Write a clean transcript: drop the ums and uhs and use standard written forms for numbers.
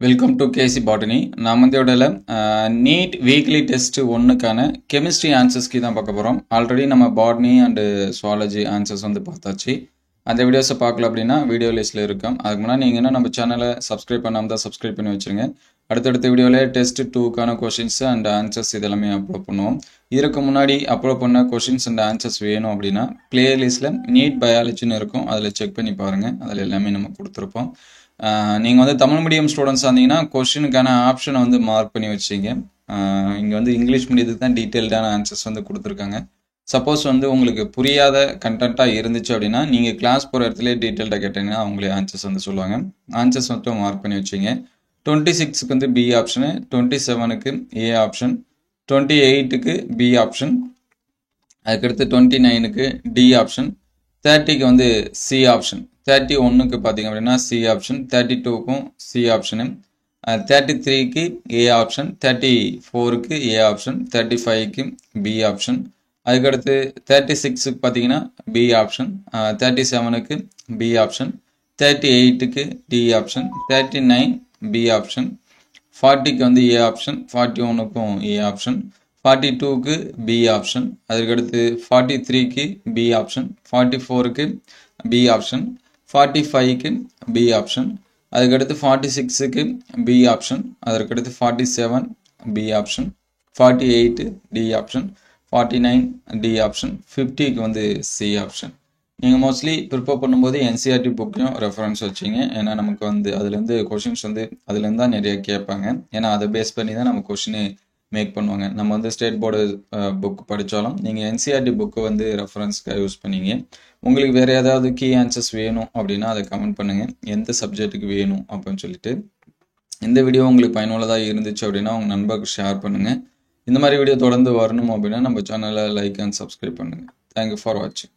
Welcome to KC botany. நான் வந்து NEET weekly test ஒன்றுக்கான chemistry ஆன்சர்ஸ்க்கு தான் பார்க்க போகிறோம். ஆல்ரெடி நம்ம பாட்னி அண்டு சுவாலஜி ஆன்சர்ஸ் வந்து பார்த்தாச்சு. அந்த வீடியோஸை பார்க்கல அப்படின்னா வீடியோ லிஸ்ட்டில் இருக்கும். அதுக்கு முன்னாடி நீங்கள் என்ன நம்ம சேனலை சப்ஸ்கிரைப் பண்ணாமல் தான் சப்ஸ்கிரைப் பண்ணி வச்சுருங்க. அடுத்தடுத்த வீடியோவில் டெஸ்ட் 2க்கான கொஷின்ஸ் அண்ட் ஆன்சர்ஸ் இதெல்லாமே அப்லோட் பண்ணுவோம். இதற்கு முன்னாடி அப்லோட் பண்ண கொஷின்ஸ் அண்ட் ஆன்சர்ஸ் வேணும் அப்படின்னா பிளேலிஸ்ட்டில் நீட் பயாலஜின்னு இருக்கும், அதில் செக் பண்ணி பாருங்கள். அதில் எல்லாமே நம்ம கொடுத்துருப்போம். நீங்கள் வந்து தமிழ் மீடியம் ஸ்டூடெண்ட்ஸாக இருந்தீங்கன்னா கொஷினுக்கான ஆப்ஷனை வந்து மார்க் பண்ணி வச்சிங்க. இங்கே வந்து இங்கிலீஷ் மீடியத்துக்கு தான் டீட்டெயில்டான ஆன்சர்ஸ் வந்து கொடுத்துருக்காங்க. சப்போஸ் வந்து உங்களுக்கு புரியாத கண்டென்ட்டாக இருந்துச்சு அப்படின்னா நீங்கள் கிளாஸ் போகிற இடத்துல டீட்டெயில்டாக கேட்டீங்கன்னா அவங்களே ஆன்சர்ஸ் வந்து சொல்லுவாங்க. ஆன்சர்ஸ் மட்டும் மார்க் பண்ணி வச்சிங்க. 26க்கு வந்து பி ஆப்ஷனு, 27க்கு ஏ ஆப்ஷன், 28க்கு பி ஆப்ஷன், அதுக்கடுத்து 29க்கு டி ஆப்ஷன், 30க்கு வந்து சி ஆப்ஷன், 31க்கு பார்த்தீங்க அப்படின்னா சி ஆப்ஷன், 32க்கும் சி ஆப்ஷனு, 33க்கு ஏ ஆப்ஷன், 34க்கு ஏ ஆப்ஷன், 35க்கு பி ஆப்ஷன், அதுக்கடுத்து 36க்கு பார்த்தீங்கன்னா பி ஆப்ஷன், 37க்கு பி ஆப்ஷன், 38க்கு டி ஆப்ஷன், 39 பி ஆப்ஷன், 40க்கு வந்து ஏ ஆப்ஷன், 41க்கும் ஏ ஆப்ஷன், 42க்கு பி ஆப்ஷன், அதுக்கடுத்து 43க்கு பி ஆப்ஷன், 44க்கு பி ஆப்ஷன், 45க்கு பி ஆப்ஷன், அதுக்கடுத்து 46க்கு பி ஆப்ஷன், அதற்கடுத்து 47 B option, 48 D option, 49 D option, 50க்கு வந்து சி ஆப்ஷன். நீங்கள் மோஸ்ட்லி ப்ரிப்பேர் பண்ணும்போது என்சிஆர்டி புக்கையும் ரெஃபரன்ஸ் வச்சிங்க. ஏன்னா நமக்கு வந்து அதுலேருந்து கொஷின்ஸ் வந்து அதுலேருந்து தான் நிறைய கேட்பாங்க. ஏன்னா அதை பேஸ் பண்ணி தான் நம்ம கொஷினு மேக் பண்ணுவாங்க. நம்ம வந்து ஸ்டேட் போர்டு புக் படித்தாலும் நீங்கள் என்சிஆர்டி புக்கு வந்து ரெஃபரன்ஸ்க்காக யூஸ் பண்ணிங்க. உங்களுக்கு வேறு ஏதாவது கீ ஆன்சர்ஸ் வேணும் அப்படின்னா அதை கமெண்ட் பண்ணுங்கள், எந்த சப்ஜெக்ட்டுக்கு வேணும் அப்படின்னு சொல்லிட்டு. இந்த வீடியோ உங்களுக்கு பயனுள்ளதாக இருந்துச்சு அப்படின்னா உங்கள் நண்பருக்கு ஷேர் பண்ணுங்கள். இந்த மாதிரி வீடியோ தொடர்ந்து வரணும் அப்படின்னா நம்ம சேனலை லைக் அண்ட் சப்ஸ்கிரைப் பண்ணுங்கள். தேங்க்யூ ஃபார் வாட்சிங்.